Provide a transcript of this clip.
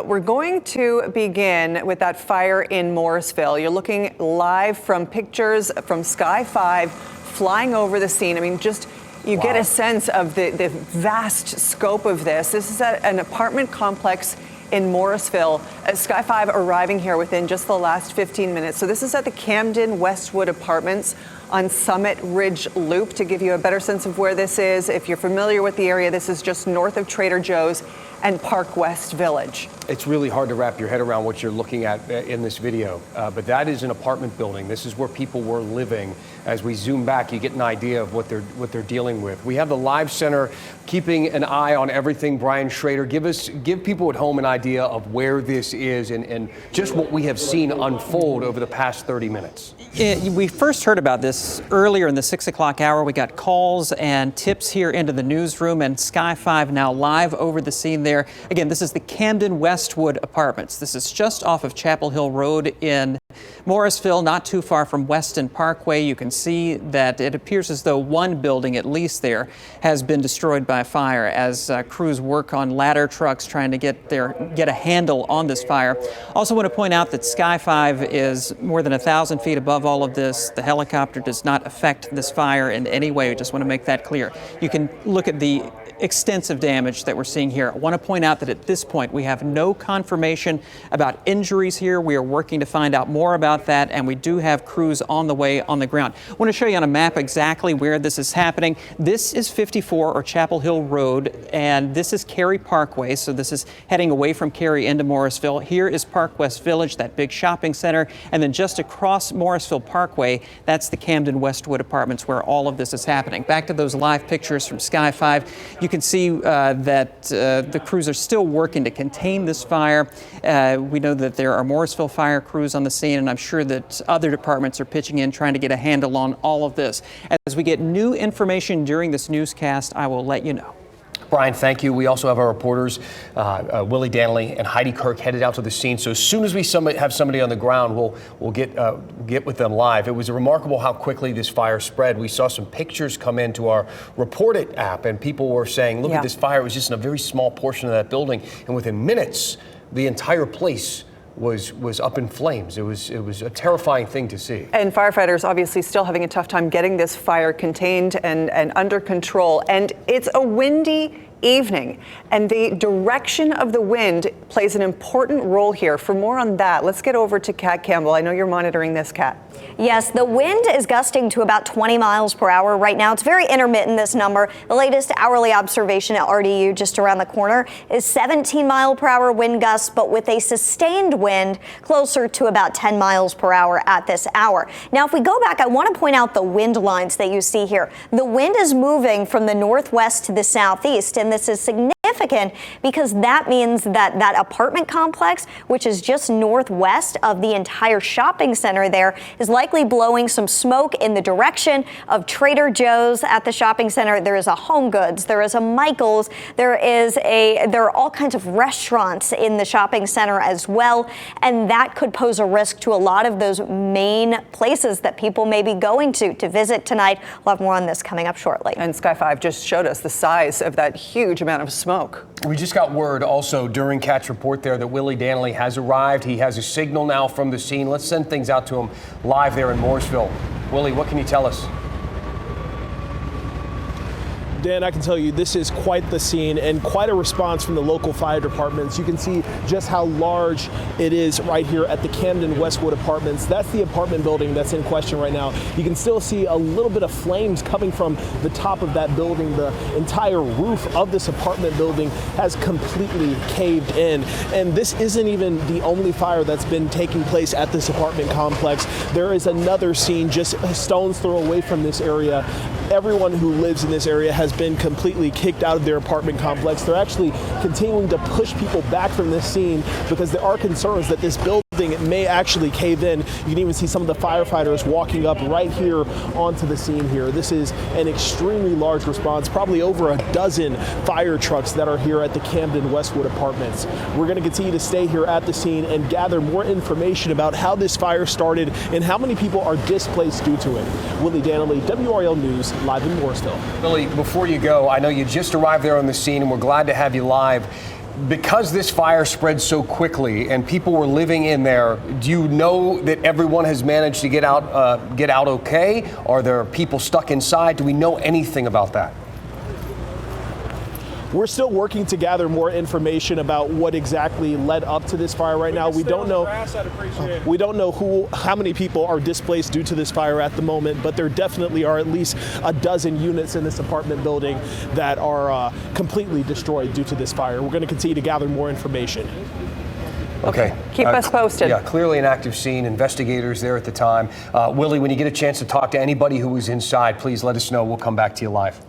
We're going to begin with that fire in Morrisville. You're looking live from pictures from Sky 5 flying over the scene. I mean, just you get a sense of the vast scope of this. This is at an apartment complex in Morrisville. Sky 5 arriving here within just the last 15 minutes. So this is at the Camden Westwood Apartments on Summit Ridge Loop. To give you a better sense of where this is, if you're familiar with the area, this is just north of Trader Joe's and Park West Village. It's really hard to wrap your head around what you're looking at in this video, but that is an apartment building. This is where people were living. As we zoom back, you get an idea of what they're dealing with. We have the live center keeping an eye on everything. Brian Schrader, give people at home an idea of where this is and just what we have seen unfold over the past 30 minutes. We first heard about this earlier in the 6 o'clock hour. We got calls and tips here into the newsroom, and Sky 5 now live over the scene there. Again, this is the Camden Westwood Apartments. This is just off of Chapel Hill Road in Morrisville, not too far from Weston Parkway. You can see that it appears as though one building, at least there, has been destroyed by fire as crews work on ladder trucks trying to get a handle on this fire. Also want to point out that Sky 5 is more than 1,000 feet above all of this. The helicopter does not affect this fire in any way. We just want to make that clear. You can look at the extensive damage that we're seeing here. I want to point out that at this point we have no confirmation about injuries here. We are working to find out more about that, and we do have crews on the way on the ground. I want to show you on a map exactly where this is happening. This is 54 or Chapel Hill Road, and this is Cary Parkway, so this is heading away from Cary into Morrisville. Here is Park West Village, that big shopping center, and then just across Morrisville Parkway, that's the Camden Westwood Apartments where all of this is happening. Back to those live pictures from Sky 5. You can see that the crews are still working to contain this fire. We know that there are Morrisville fire crews on the scene, and I'm sure that other departments are pitching in trying to get a handle on all of this. As we get new information during this newscast, I will let you know. Brian, thank you. We also have our reporters, Willie Danley and Heidi Kirk, headed out to the scene. So as soon as we have somebody on the ground, we'll get with them live. It was remarkable how quickly this fire spread. We saw some pictures come into our Report It app, and people were saying, look at this fire. It was just in a very small portion of that building. And within minutes, the entire place was up in flames. It was a terrifying thing to see. And firefighters obviously still having a tough time getting this fire contained and under control. And it's a windy evening, and the direction of the wind plays an important role here. For more on that, let's get over to Kat Campbell. I know you're monitoring this, Kat. Yes, the wind is gusting to about 20 miles per hour right now. It's very intermittent, this number. The latest hourly observation at RDU just around the corner is 17 mile per hour wind gusts, but with a sustained wind closer to about 10 miles per hour at this hour. Now, if we go back, I want to point out the wind lines that you see here. The wind is moving from the northwest to the southeast, and this is significant because that means that that apartment complex, which is just northwest of the entire shopping center there, is likely blowing some smoke in the direction of Trader Joe's at the shopping center. There is a Home Goods, there is a Michael's, there are all kinds of restaurants in the shopping center as well, and that could pose a risk to a lot of those main places that people may be going to visit tonight. We'll have more on this coming up shortly. And Sky 5 just showed us the size of that huge amount of smoke. We just got word also during Kat's report there that Willie Danley has arrived. He has a signal now from the scene. Let's send things out to him live there in Morrisville. Willie, what can you tell us? Dan, I can tell you this is quite the scene and quite a response from the local fire departments. You can see just how large it is right here at the Camden Westwood Apartments. That's the apartment building that's in question right now. You can still see a little bit of flames coming from the top of that building. The entire roof of this apartment building has completely caved in. And this isn't even the only fire that's been taking place at this apartment complex. There is another scene just a stone's throw away from this area. Everyone who lives in this area has been completely kicked out of their apartment complex. They're actually continuing to push people back from this scene because there are concerns that this building may actually cave in. You can even see some of the firefighters walking up right here onto the scene here. This is an extremely large response, probably over a dozen fire trucks that are here at the Camden Westwood Apartments. We're going to continue to stay here at the scene and gather more information about how this fire started and how many people are displaced due to it. Willie Danley, WRAL News, live in Morrisville. Willie, before you go, I know you just arrived there on the scene and we're glad to have you live. because this fire spread so quickly and people were living in there, do you know that everyone has managed to get out okay? Are there people stuck inside? Do we know anything about that? We're still working to gather more information about what exactly led up to this fire right now. We don't know how many people are displaced due to this fire at the moment, but there definitely are at least a dozen units in this apartment building that are completely destroyed due to this fire. We're going to continue to gather more information. Okay. Keep us posted. Yeah, clearly an active scene. Investigators there at the time. Willie, when you get a chance to talk to anybody who was inside, please let us know. We'll come back to you live.